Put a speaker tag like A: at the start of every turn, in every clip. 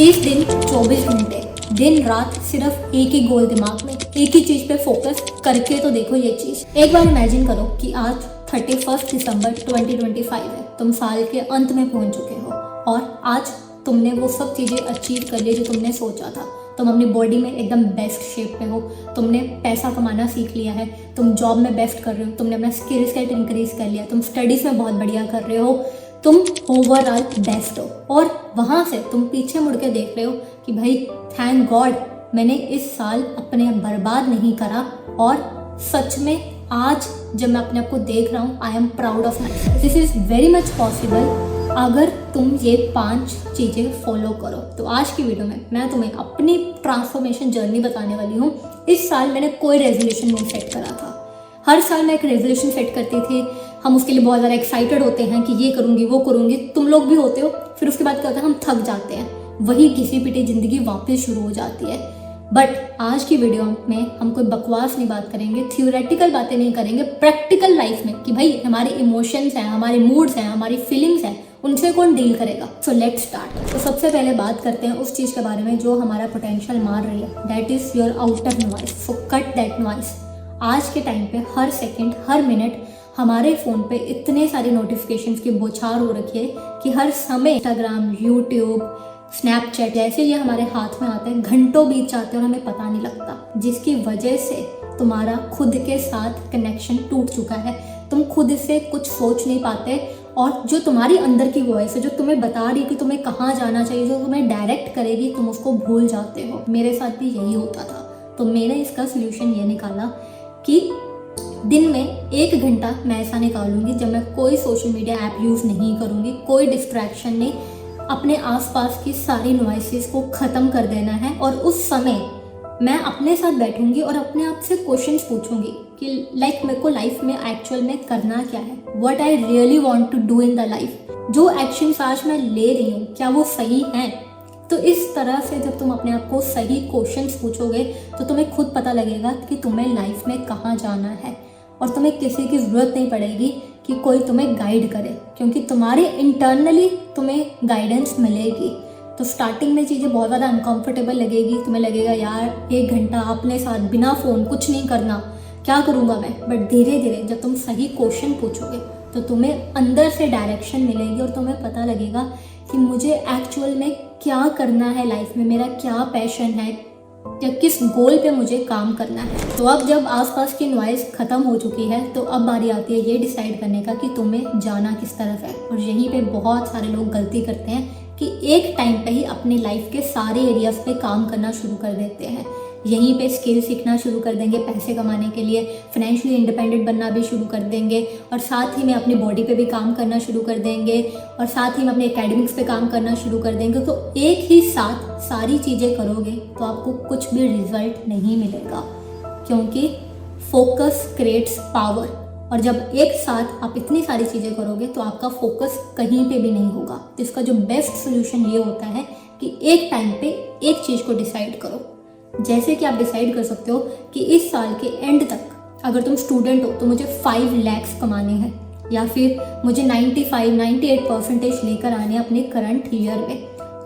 A: 30 दिन 24 घंटे दिन रात सिर्फ एक ही गोल दिमाग में, एक ही चीज पे फोकस करके तो देखो ये चीज। एक बार इमेजिन करो कि आज 31 दिसंबर 2025 है, तुम साल के अंत में पहुंच चुके हो और आज तुमने वो सब चीजें अचीव कर ली जो तुमने सोचा था। तुम अपनी बॉडी में एकदम बेस्ट शेप पे हो, तुमने पैसा कमाना सीख लिया है, तुम जॉब में बेस्ट कर रहे हो, तुमने अपना स्किल सेट इंक्रीज कर लिया, तुम स्टडीज में बहुत बढ़िया कर रहे हो, तुम ओवरऑल बेस्ट हो। और वहाँ से तुम पीछे मुड़ के देख रहे हो कि भाई थैंक गॉड मैंने इस साल अपने बर्बाद नहीं करा। और सच में आज जब मैं अपने आप को देख रहा हूँ, I am proud of my self. This is very much possible अगर तुम ये 5 चीज़ें फॉलो करो। तो आज की वीडियो में मैं तुम्हें अपनी ट्रांसफॉर्मेशन जर्नी बताने वाली हूँ। इस साल मैंने कोई रेजोल्यूशन नहीं सेट करा था। हर साल मैं एक रेजोल्यूशन सेट करती थी, हम उसके लिए बहुत ज़्यादा एक्साइटेड होते हैं कि ये करूँगी वो करूँगी, तुम लोग भी होते हो। फिर उसके बाद क्या होता है, हम थक जाते हैं, वही घिसी पिटी ज़िंदगी वापस शुरू हो जाती है। बट आज की वीडियो में हम कोई बकवास नहीं बात करेंगे, थ्योरेटिकल बातें नहीं करेंगे, प्रैक्टिकल लाइफ में कि भाई हमारे इमोशंस हैं, हमारे मूड्स हैं, हमारी फीलिंग्स हैं, उनसे कौन डील करेगा। So let's start. तो सबसे पहले बात करते हैं उस चीज़ के बारे में जो हमारा पोटेंशियल मार रही है, that is your outer noise. So cut that noise. आज के टाइम पे हर सेकेंड हर मिनट हमारे फ़ोन पे इतने सारे नोटिफिकेशंस की बौछार हो रखी है कि हर समय इंस्टाग्राम, यूट्यूब, स्नैपचैट जैसे ये हमारे हाथ में आते हैं, घंटों बीत जाते हैं और हमें पता नहीं लगता, जिसकी वजह से तुम्हारा खुद के साथ कनेक्शन टूट चुका है। तुम खुद से कुछ सोच नहीं पाते और जो तुम्हारी अंदर की वॉइस है, जो तुम्हें बता रही है कि तुम्हें कहाँ जाना चाहिए, जो तुम्हें डायरेक्ट करेगी, तुम उसको भूल जाते हो। मेरे साथ भी यही होता था। तो मैंने इसका सोल्यूशन ये निकाला कि दिन में 1 घंटा मैं ऐसा निकालूंगी जब मैं कोई सोशल मीडिया ऐप यूज़ नहीं करूँगी, कोई डिस्ट्रैक्शन नहीं, अपने आसपास की सारी नॉइसेस को ख़त्म कर देना है। और उस समय मैं अपने साथ बैठूंगी और अपने आप से क्वेश्चंस पूछूंगी कि मेरे को लाइफ में एक्चुअल में करना क्या है, what I really want to do in the life. जो एक्शंस आज मैं ले रही हूँ क्या वो सही हैं। तो इस तरह से जब तुम अपने आप को सही क्वेश्चंस पूछोगे तो तुम्हें खुद पता लगेगा कि तुम्हें लाइफ में कहाँ जाना है और तुम्हें किसी की ज़रूरत नहीं पड़ेगी कि कोई तुम्हें गाइड करे, क्योंकि तुम्हारे इंटरनली तुम्हें गाइडेंस मिलेगी। तो स्टार्टिंग में चीज़ें बहुत ज़्यादा अनकंफर्टेबल लगेगी, तुम्हें लगेगा यार 1 घंटा अपने साथ बिना फ़ोन कुछ नहीं करना, क्या करूँगा मैं। बट धीरे धीरे जब तुम सही क्वेश्चन पूछोगे तो तुम्हें अंदर से डायरेक्शन मिलेगी और तुम्हें पता लगेगा कि मुझे एक्चुअल में क्या करना है लाइफ में, मेरा क्या पैशन है या किस गोल पे मुझे काम करना है। तो अब जब आसपास की नॉइज़ ख़त्म हो चुकी है तो अब बारी आती है ये डिसाइड करने का कि तुम्हें जाना किस तरफ है। और यहीं पे बहुत सारे लोग गलती करते हैं कि एक टाइम पे ही अपनी लाइफ के सारे एरियाज़ पे काम करना शुरू कर देते हैं। यहीं पे स्किल सीखना शुरू कर देंगे पैसे कमाने के लिए, फाइनेंशियली इंडिपेंडेंट बनना भी शुरू कर देंगे और साथ ही में अपनी बॉडी पे भी काम करना शुरू कर देंगे और साथ ही में अपने एकेडमिक्स पे काम करना शुरू कर देंगे। तो एक ही साथ सारी चीज़ें करोगे तो आपको कुछ भी रिजल्ट नहीं मिलेगा, क्योंकि फोकस क्रिएट्स पावर। और जब एक साथ आप इतनी सारी चीज़ें करोगे तो आपका फोकस कहीं पे भी नहीं होगा। तो इसका जो बेस्ट सोल्यूशन ये होता है कि एक टाइम पे एक चीज़ को डिसाइड करो। जैसे कि आप डिसाइड कर सकते हो कि इस साल के एंड तक अगर तुम स्टूडेंट हो तो मुझे 5 लाख कमाने हैं, या फिर मुझे 98% लेकर आने अपने करंट ईयर में।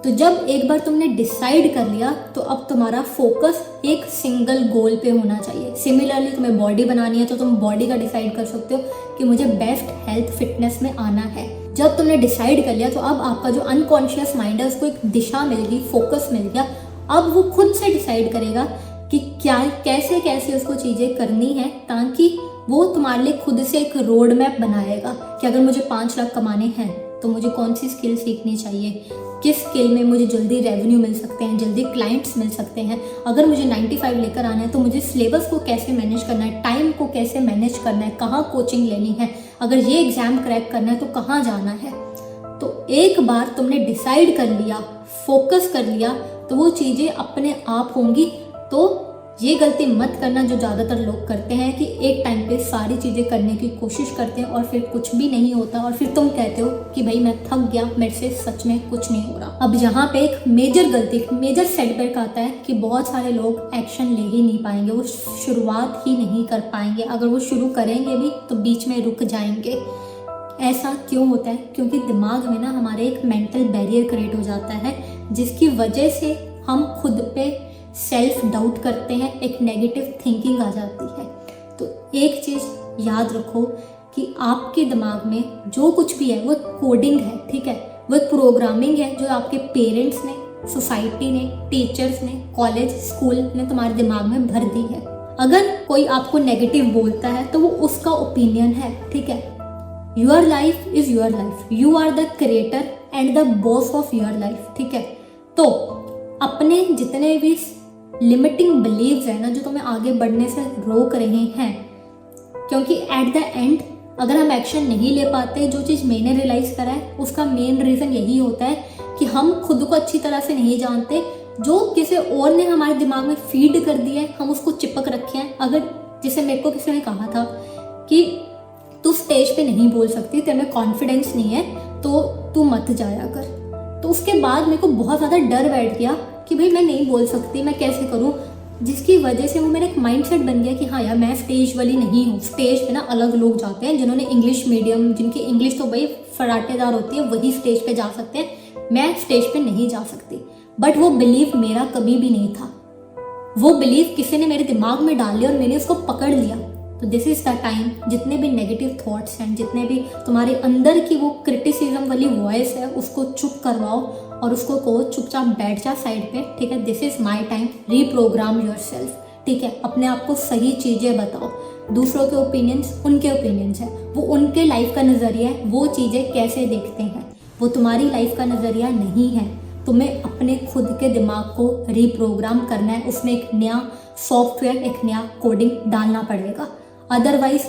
A: तो जब एक बार तुमने डिसाइड कर लिया तो अब तुम्हारा फोकस एक सिंगल गोल पे होना चाहिए। सिमिलरली तुम्हें बॉडी बनानी है तो तुम बॉडी का डिसाइड कर सकते हो कि मुझे बेस्ट हेल्थ फिटनेस में आना है। जब तुमने डिसाइड कर लिया तो अब आपका जो अनकॉन्शियस माइंड है उसको एक दिशा मिल गई, फोकस मिल गया। अब वो खुद से डिसाइड करेगा कि क्या कैसे कैसे उसको चीज़ें करनी है, ताकि वो तुम्हारे लिए खुद से एक रोड मैप बनाएगा कि अगर मुझे 5 लाख कमाने हैं तो मुझे कौन सी स्किल सीखनी चाहिए, किस स्किल में मुझे जल्दी रेवेन्यू मिल सकते हैं, जल्दी क्लाइंट्स मिल सकते हैं। अगर मुझे 95 लेकर आना है तो मुझे सिलेबस को कैसे मैनेज करना है, टाइम को कैसे मैनेज करना है, कहाँ कोचिंग लेनी है, अगर ये एग्ज़ाम क्रैक करना है तो कहाँ जाना है। तो एक बार तुमने डिसाइड कर लिया, फोकस कर लिया, तो वो चीज़ें अपने आप होंगी। तो ये गलती मत करना जो ज़्यादातर लोग करते हैं कि एक टाइम पे सारी चीज़ें करने की कोशिश करते हैं और फिर कुछ भी नहीं होता और फिर तुम कहते हो कि भाई मैं थक गया, मेरे से सच में कुछ नहीं हो रहा। अब यहाँ पे एक मेजर गलती, मेजर सेटबैक आता है कि बहुत सारे लोग एक्शन ले ही नहीं पाएंगे, वो शुरुआत ही नहीं कर पाएंगे। अगर वो शुरू करेंगे भी तो बीच में रुक जाएंगे। ऐसा क्यों होता है? क्योंकि दिमाग में ना हमारे एक मेंटल बैरियर क्रिएट हो जाता है जिसकी वजह से हम खुद पे सेल्फ डाउट करते हैं, एक नेगेटिव थिंकिंग आ जाती है। तो एक चीज़ याद रखो कि आपके दिमाग में जो कुछ भी है वो कोडिंग है, ठीक है, वो प्रोग्रामिंग है जो आपके पेरेंट्स ने, सोसाइटी ने, टीचर्स ने, कॉलेज, स्कूल ने तुम्हारे दिमाग में भर दी है। अगर कोई आपको नेगेटिव बोलता है तो वो उसका ओपिनियन है, ठीक है। Your life is your life, you are the creator and the boss of your life, ठीक है। तो अपने जितने भी लिमिटिंग बिलीव्स है ना जो तुम्हें आगे बढ़ने से रोक रहे हैं, क्योंकि एट द एंड अगर हम एक्शन नहीं ले पाते, जो चीज़ मैंने रियलाइज करा है उसका मेन रीज़न यही होता है कि हम खुद को अच्छी तरह से नहीं जानते। जो किसी और ने हमारे दिमाग में फीड कर दिया है हम उसको चिपक रखे हैं। अगर जैसे मेरे को किसी ने कहा था कि तू स्टेज पे नहीं बोल सकती, तेरे में कॉन्फिडेंस नहीं है तो तू मत जाया कर, तो उसके बाद मेरे को बहुत ज़्यादा डर बैठ गया कि भाई मैं नहीं बोल सकती, मैं कैसे करूँ, जिसकी वजह से वो मेरा एक माइंडसेट बन गया कि हाँ यार मैं स्टेज वाली नहीं हूँ। स्टेज पे ना अलग लोग जाते हैं जिन्होंने इंग्लिश मीडियम, जिनकी इंग्लिश तो भाई फराटेदार होती है, वही स्टेज पे जा सकते हैं, मैं स्टेज पे नहीं जा सकती। बट वो बिलीव मेरा कभी भी नहीं था, वो बिलीव किसी ने मेरे दिमाग में डाल लिया और मैंने उसको पकड़ लिया। तो दिस इज़ द टाइम, जितने भी नेगेटिव थॉट्स हैं, जितने भी तुम्हारे अंदर की वो क्रिटिसिज्म वाली वॉइस है, उसको चुप करवाओ और उसको कहो चुपचाप बैठ जा साइड पे, ठीक है। This is my time, reprogram yourself, ठीक है। अपने आप को सही चीज़ें बताओ। दूसरों के ओपिनियंस उनके ओपिनियंस हैं, वो उनके लाइफ का नज़रिया है, वो चीज़ें कैसे देखते हैं, वो तुम्हारी लाइफ का नज़रिया नहीं है। तुम्हें अपने खुद के दिमाग को रीप्रोग्राम करना है, उसमें एक नया सॉफ्टवेयर, एक नया कोडिंग डालना पड़ेगा, अदरवाइज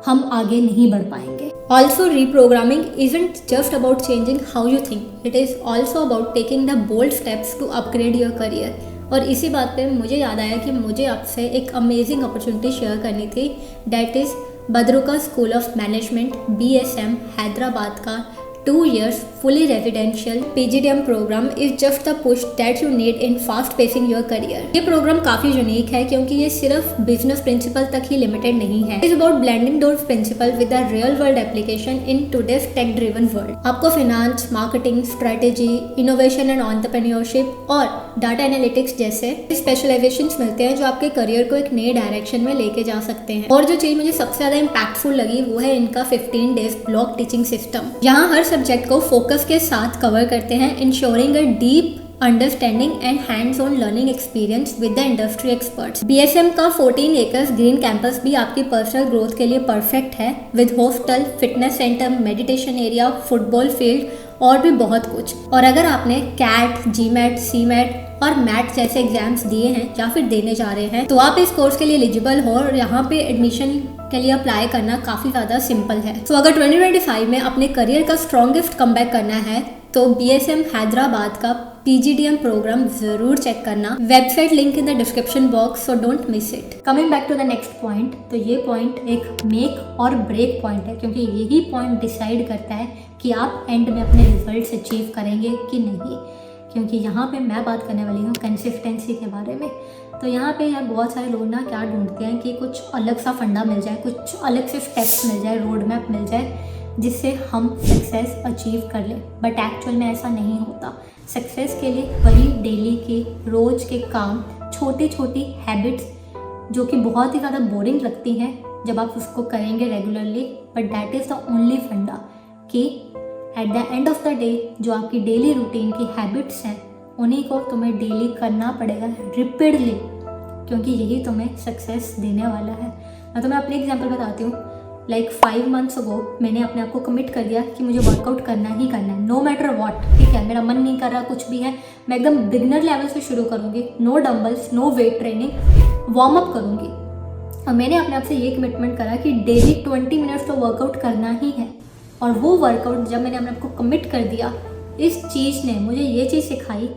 A: हम आगे नहीं बढ़ पाएंगे। Also reprogramming isn't just about changing how you think, it is also about taking the bold steps to upgrade your career. और इसी बात पे मुझे याद आया कि मुझे आपसे एक अमेजिंग अपॉर्चुनिटी शेयर करनी थी, that is Badruka school of management BSM Hyderabad का 2 years fully residential PGDM program is just the push that you need in fast pacing your career। ये प्रोग्राम काफ़ी यूनिक है क्योंकि ये सिर्फ बिजनेस प्रिंसिपल तक ही लिमिटेड नहीं है। It's about blending those principle with the real world application in today's tech driven world. आपको finance, marketing, strategy, innovation and entrepreneurship और डाटा एनालिटिक्स जैसे स्पेशलाइजेशंस मिलते हैं जो आपके करियर को एक नए डायरेक्शन में लेके जा सकते हैं। और जो चीज़ मुझे सबसे ज़्यादा इम्पैक्टफुल लगी वो है इनका 15 days ब्लॉक टीचिंग सिस्टम, जहाँ हर सब्जेक्ट को फोकस के साथ कवर करते हैं, ensuring a deep understanding and hands on learning experience with the industry experts. BSM का 14 एकर्स ग्रीन कैंपस भी आपकी पर्सनल ग्रोथ के लिए परफेक्ट है, with hostel, fitness centre, meditation area, football field और भी बहुत कुछ। और अगर आपने कैट, GMAT, CMAT और मैट जैसे एग्जाम्स दिए हैं या फिर देने जा रहे हैं तो आप इस कोर्स के लिए एलिजिबल हो और यहाँ पे एडमिशन के लिए अप्लाई करना काफ़ी ज़्यादा सिंपल है। तो अगर 2025 में अपने करियर का स्ट्रॉन्गेस्ट कमबैक करना है तो BSM हैदराबाद का PGDM प्रोग्राम जरूर चेक करना। Website link in the description box, so don't miss it. Coming back to the next point, तो ये पॉइंट एक मेक और ब्रेक पॉइंट है, क्योंकि यही पॉइंट डिसाइड करता है कि आप एंड में अपने रिजल्ट्स अचीव करेंगे कि नहीं। क्योंकि यहाँ पे मैं बात करने वाली हूँ कंसिस्टेंसी के बारे में। तो यहाँ पे यार बहुत सारे लोग ना क्या ढूंढते हैं कि कुछ अलग सा फंडा मिल जाए, कुछ अलग से स्टेप्स मिल जाए, रोड मैप मिल जाए जिससे हम सक्सेस अचीव कर लें। बट एक्चुअल में ऐसा नहीं होता। सक्सेस के लिए वही डेली के, रोज़ के काम, छोटी छोटी हैबिट्स जो कि बहुत ही ज़्यादा बोरिंग लगती हैं जब आप उसको करेंगे regularly, but that is the only फंडा कि at the end of the day जो आपकी डेली रूटीन की हैबिट्स हैं उन्हीं को तुम्हें डेली करना पड़ेगा रिपीटली, क्योंकि यही तुम्हें सक्सेस देने वाला है। मैं तुम्हें अपनी एग्जांपल बताती हूँ। लाइक 5 months अगो मैंने अपने आप को कमिट कर दिया कि मुझे वर्कआउट करना ही करना है, नो मैटर व्हाट, ठीक है। मेरा मन नहीं कर रहा, कुछ भी है, मैं एकदम बिगनर लेवल से शुरू करूँगी, no dumbbells, no weight training, warm up करूँगी। और मैंने अपने आप से ये कमिटमेंट करा कि डेली 20 मिनट्स तो वर्कआउट करना ही है। और वो वर्कआउट जब मैंने अपने आप को कमिट कर दिया, इस चीज़ ने मुझे ये चीज़ सिखाई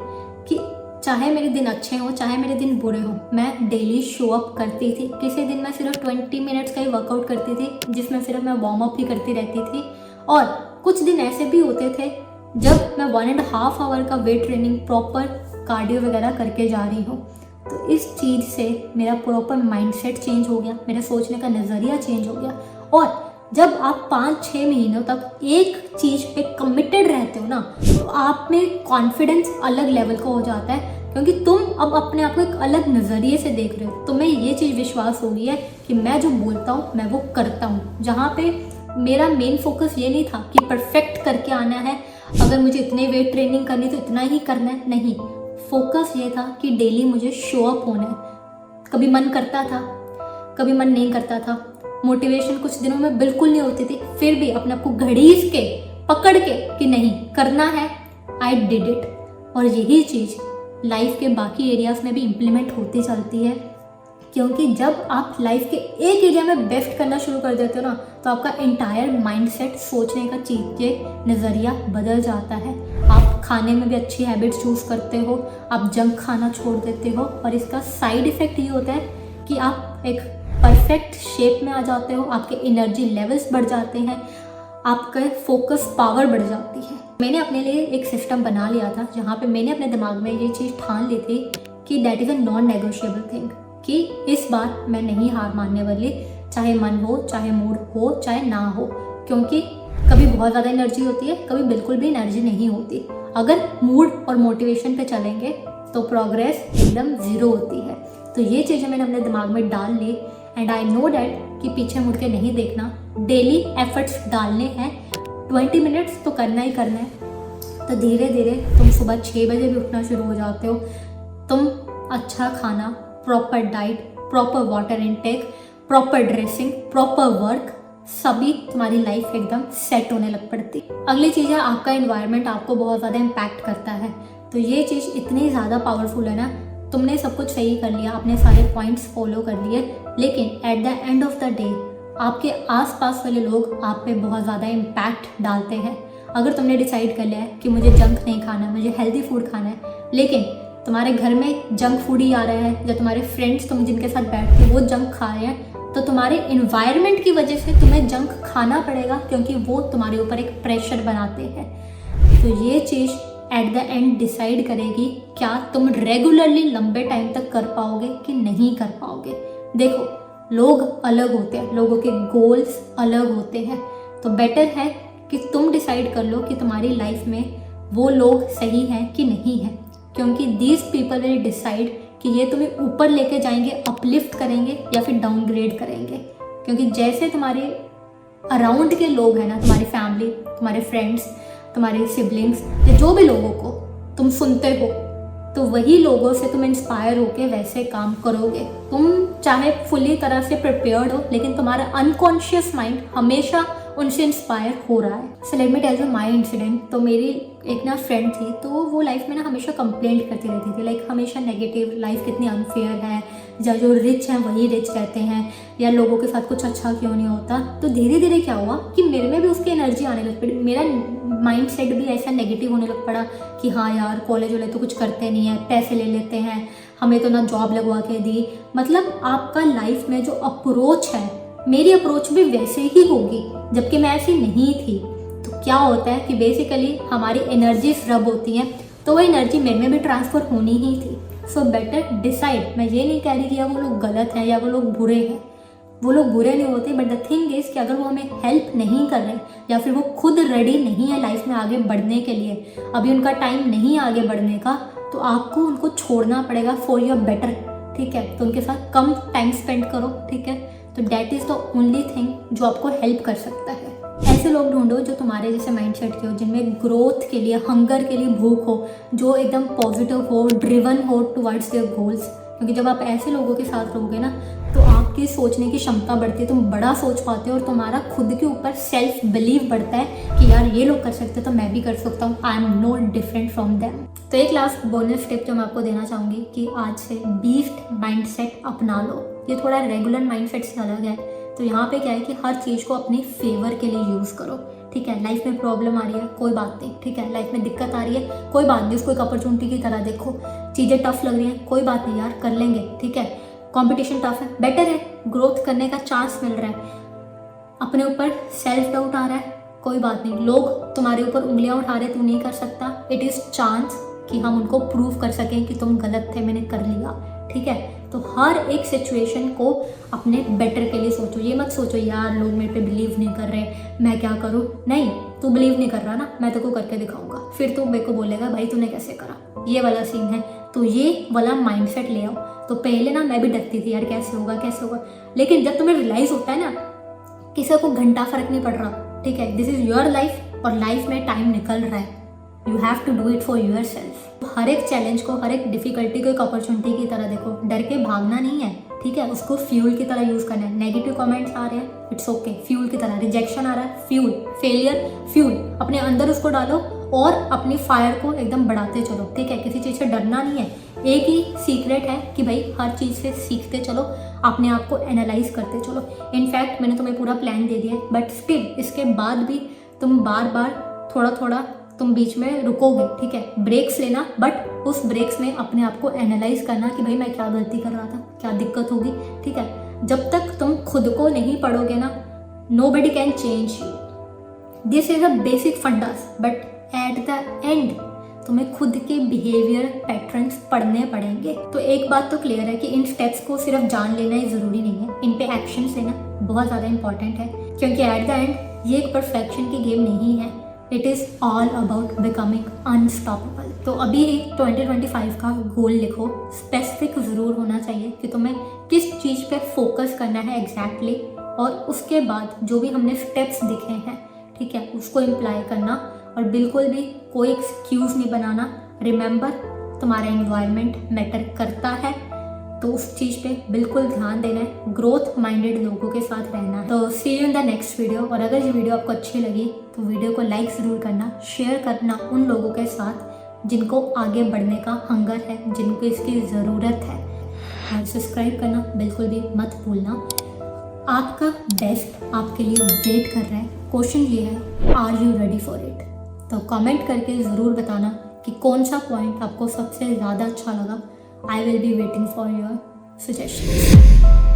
A: कि चाहे मेरे दिन अच्छे हों, चाहे मेरे दिन बुरे हों, मैं डेली शो अप करती थी। किसी दिन मैं सिर्फ 20 मिनट्स का ही वर्कआउट करती थी जिसमें सिर्फ मैं वार्म अप ही करती रहती थी। और कुछ दिन ऐसे भी होते थे जब मैं 1.5 आवर का वेट ट्रेनिंग, प्रॉपर कार्डियो वगैरह करके जा रही हूँ। तो इस चीज़ से मेरा प्रॉपर माइंडसेट चेंज हो गया, मेरा सोचने का नज़रिया चेंज हो गया और जब आप 5-6 महीनों तक एक चीज़ पे कमिटेड रहते हो ना, तो आप में कॉन्फिडेंस अलग लेवल का हो जाता है, क्योंकि तुम अब अपने आप को एक अलग नज़रिए से देख रहे हो। तुम्हें ये चीज़ विश्वास हो गई है कि मैं जो बोलता हूँ मैं वो करता हूँ। जहाँ पे मेरा मेन फोकस ये नहीं था कि परफेक्ट करके आना है, अगर मुझे इतने वेट ट्रेनिंग करनी तो इतना ही करना है, नहीं। फोकस ये था कि डेली मुझे शो अप होना है। कभी मन करता था, कभी मन नहीं करता था, मोटिवेशन कुछ दिनों में बिल्कुल नहीं होती थी, फिर भी अपने आप को घड़ीस के पकड़ के कि नहीं करना है, आई डिड इट। और यही चीज़ लाइफ के बाकी एरियाज में भी इम्प्लीमेंट होती चलती है, क्योंकि जब आप लाइफ के एक एरिया में बेस्ट करना शुरू कर देते हो ना, तो आपका एंटायर माइंडसेट, सोचने का चीज़ें, नज़रिया बदल जाता है। आप खाने में भी अच्छी हैबिट्स चूज़ करते हो, आप जंक खाना छोड़ देते हो, और इसका साइड इफ़ेक्ट ये होता है कि आप एक परफेक्ट शेप में आ जाते हो, आपके एनर्जी लेवल्स बढ़ जाते हैं, आपका फोकस पावर बढ़ जाती है। मैंने अपने लिए एक सिस्टम बना लिया था, जहाँ पे मैंने अपने दिमाग में ये चीज़ ठान ली थी कि that is a non negotiable thing, कि इस बार मैं नहीं हार मानने वाली, चाहे मन हो, चाहे मूड हो, चाहे ना हो। क्योंकि कभी बहुत ज़्यादा एनर्जी होती है, कभी बिल्कुल भी एनर्जी नहीं होती। अगर मूड और मोटिवेशन पे चलेंगे तो प्रोग्रेस एकदम ज़ीरो होती है। तो ये चीज़ें मैंने अपने दिमाग में डाल ली, एंड आई नो डैट कि पीछे मुड़ के नहीं देखना, डेली एफर्ट्स डालने हैं, 20 मिनट्स तो करना ही करना है। तो धीरे धीरे तुम सुबह 6 बजे भी उठना शुरू हो जाते हो, तुम अच्छा खाना, proper diet, proper water intake, proper dressing, proper work, सभी तुम्हारी लाइफ एकदम सेट होने लग पड़ती। अगली चीज़ है आपका एनवायरनमेंट आपको बहुत ज़्यादा इम्पैक्ट करता है। तो ये चीज़ इतनी ज़्यादा पावरफुल है ना, तुमने सब कुछ सही कर लिया, आपने सारे पॉइंट्स फॉलो कर लिए, लेकिन at the end of the day आपके आसपास वाले लोग आप पे बहुत ज़्यादा इम्पैक्ट डालते हैं। अगर तुमने डिसाइड कर लिया है कि मुझे जंक नहीं खाना, मुझे हेल्दी फूड खाना है, लेकिन तुम्हारे घर में जंक फूड ही आ रहा है, या तुम्हारे फ्रेंड्स तुम जिनके साथ बैठते हो वो जंक खा रहे हैं, तो तुम्हारे इन्वायरमेंट की वजह से तुम्हें जंक खाना पड़ेगा, क्योंकि वो तुम्हारे ऊपर एक प्रेशर बनाते हैं। तो ये चीज़ एट द एंड डिसाइड करेगी क्या तुम रेगुलरली लंबे टाइम तक कर पाओगे कि नहीं कर पाओगे। देखो, लोग अलग होते हैं, लोगों के गोल्स अलग होते हैं, तो बेटर है कि तुम डिसाइड कर लो कि तुम्हारी लाइफ में वो लोग सही हैं कि नहीं हैं, क्योंकि दीज पीपल विल डिसाइड कि ये तुम्हें ऊपर लेके जाएंगे, अपलिफ्ट करेंगे या फिर डाउनग्रेड करेंगे। क्योंकि जैसे तुम्हारे अराउंड के लोग हैं ना, तुम्हारी फैमिली, तुम्हारे फ्रेंड्स, तुम्हारे सिबलिंग्स, या जो भी लोगों को तुम सुनते हो, तो वही लोगों से तुम इंस्पायर होके वैसे काम करोगे। तुम चाहे फुली तरह से प्रिपेयर्ड हो, लेकिन तुम्हारा अनकॉन्शियस माइंड हमेशा उनसे इंस्पायर हो रहा है। So let me tell you my incident. तो मेरी एक ना फ्रेंड थी, तो वो लाइफ में ना हमेशा कंप्लेंट करती रहती थी, लाइक हमेशा नेगेटिव, लाइफ कितनी अनफेयर है, या जो रिच हैं वही रिच रहते हैं, या लोगों के साथ कुछ अच्छा क्यों नहीं होता। तो धीरे धीरे क्या हुआ कि मेरे में भी उसकी एनर्जी आने लग पड़ी, मेरा माइंड सेट भी ऐसा नेगेटिव होने लग पड़ा कि हाँ यार, कॉलेज वाले तो कुछ करते नहीं है, पैसे ले लेते हैं, हमें तो ना जॉब लगवा के दी। मतलब आपका लाइफ में जो अप्रोच है, मेरी अप्रोच भी वैसे ही होगी, जबकि मैं ऐसी नहीं थी। तो क्या होता है कि बेसिकली हमारी एनर्जीज रब होती हैं, तो वो एनर्जी मेरे में भी ट्रांसफ़र होनी ही थी। So better decide. मैं ये नहीं कह रही कि यार वो लोग गलत हैं या वो लोग बुरे हैं, वो लोग बुरे नहीं होते, बट द थिंग इज़ कि अगर वो हमें हेल्प नहीं कर रहे, या फिर वो खुद रेडी नहीं है लाइफ में आगे बढ़ने के लिए, अभी उनका टाइम नहीं आगे बढ़ने का, तो आपको उनको छोड़ना पड़ेगा फॉर योर बेटर। ठीक है, तो उनके साथ कम टाइम स्पेंड करो। ठीक है, तो that is the only thing जो आपको हेल्प कर सकता है। ऐसे लोग ढूंढो जो तुम्हारे जैसे माइंडसेट के हो, जिनमें ग्रोथ के लिए, हंगर के लिए भूख हो, जो एकदम पॉजिटिव हो, ड्रिवन हो टुवर्ड्स देयर गोल्स। क्योंकि जब आप ऐसे लोगों के साथ रहोगे ना, तो आपकी सोचने की क्षमता बढ़ती है, तुम बड़ा सोच पाते हो, और तुम्हारा खुद के ऊपर सेल्फ बिलीव बढ़ता है कि यार ये लोग कर सकते हैं तो मैं भी कर सकता हूँ, I am not different from them. तो एक लास्ट बोनस टिप जो मैं आपको देना चाहूँगी कि आज से बीस्ट माइंडसेट अपना लो। ये थोड़ा रेगुलर माइंडसेट से अलग है। तो यहाँ पे क्या है कि हर चीज़ को अपने फेवर के लिए यूज़ करो। ठीक है, लाइफ में प्रॉब्लम आ रही है, कोई बात नहीं। ठीक है, लाइफ में दिक्कत आ रही है, कोई बात नहीं, उसको एक अपॉर्चुनिटी की तरह देखो। चीज़ें टफ लग रही हैं, कोई बात नहीं यार, कर लेंगे। ठीक है, कंपटीशन टफ है, बेटर है, ग्रोथ करने का चांस मिल रहा है। अपने ऊपर सेल्फ डाउट आ रहा है, कोई बात नहीं, लोग तुम्हारे ऊपर उंगलियां उठा रहे, तू नहीं कर सकता, इट इज़ चांस कि हम उनको प्रूव कर सकें कि तुम गलत थे, मैंने कर लिया। ठीक है, तो हर एक सिचुएशन को अपने बेटर के लिए सोचो। ये मत सोचो यार लोग मेरे पे बिलीव नहीं कर रहे, मैं क्या करूँ। नहीं, तू बिलीव नहीं कर रहा ना, मैं तेरे को करके दिखाऊंगा, फिर तू मेरे को बोलेगा भाई तूने कैसे करा। ये वाला सीन है। तो ये वाला माइंडसेट ले आओ। तो पहले ना मैं भी डरती थी यार कैसे होगा कैसे होगा, लेकिन जब तुम्हें रियलाइज होता है ना किसी को घंटा फर्क नहीं पड़ रहा, ठीक है, दिस इज योर लाइफ और लाइफ में टाइम निकल रहा है, you have to do it for yourself. हर एक चैलेंज को, हर एक डिफिकल्टी को एक अपॉर्चुनिटी की तरह देखो, डर के भागना नहीं है, ठीक है, उसको फ्यूल की तरह यूज करना है। नेगेटिव कमेंट्स आ रहे हैं, इट्स ओके, फ्यूल की तरह। रिजेक्शन आ रहा है, फ्यूल। Failure, fuel. अपने अंदर उसको डालो और अपनी फायर को एकदम बढ़ाते चलो, ठीक है, किसी चीज़ से डरना नहीं है। एक ही सीक्रेट है कि भाई हर चीज़ से सीखते चलो, अपने आप को एनालाइज करते चलो। इनफैक्ट मैंने तुम्हें पूरा प्लान दे दिया है, बट स्टिल इसके बाद भी तुम बार बार थोड़ा थोड़ा तुम बीच में रुकोगे, ठीक है, ब्रेक्स लेना, बट उस ब्रेक्स में अपने आप को एनालाइज करना कि भाई मैं क्या गलती कर रहा था, क्या दिक्कत होगी, ठीक है। जब तक तुम खुद को नहीं पढ़ोगे ना, nobody can change you. This is a basic fundas, but at the end तुम्हें खुद के बिहेवियर पैटर्न्स पढ़ने पड़ेंगे। तो एक बात तो क्लियर है कि इन स्टेप्स को सिर्फ जान लेना ही ज़रूरी नहीं है, इन पे एक्शंस लेना बहुत ज़्यादा इंपॉर्टेंट है, क्योंकि एट द एंड ये एक परफेक्शन की गेम नहीं है, it is all about becoming unstoppable. तो अभी 2025 का गोल लिखो, स्पेसिफिक ज़रूर होना चाहिए कि तुम्हें किस चीज़ पे फोकस करना है एग्जैक्टली, और उसके बाद जो भी हमने स्टेप्स दिखे हैं, ठीक है, उसको इम्प्लाई करना, और बिल्कुल भी कोई एक्सक्यूज़ नहीं बनाना। रिमेंबर, तुम्हारा एनवायरनमेंट मैटर करता है, तो उस चीज़ पे बिल्कुल ध्यान देना है। ग्रोथ माइंडेड लोगों के साथ रहना है। तो see you in the next video. और अगर ये वीडियो आपको अच्छी लगी तो वीडियो को लाइक ज़रूर करना, शेयर करना उन लोगों के साथ जिनको आगे बढ़ने का हंगर है, जिनको इसकी ज़रूरत है, और सब्सक्राइब करना बिल्कुल भी मत भूलना। आपका बेस्ट आपके लिए वेट कर रहा है। क्वेश्चन ये है, are you ready for it? तो कमेंट करके ज़रूर बताना कि कौन सा पॉइंट आपको सबसे ज़्यादा अच्छा लगा। I will be waiting for your suggestions.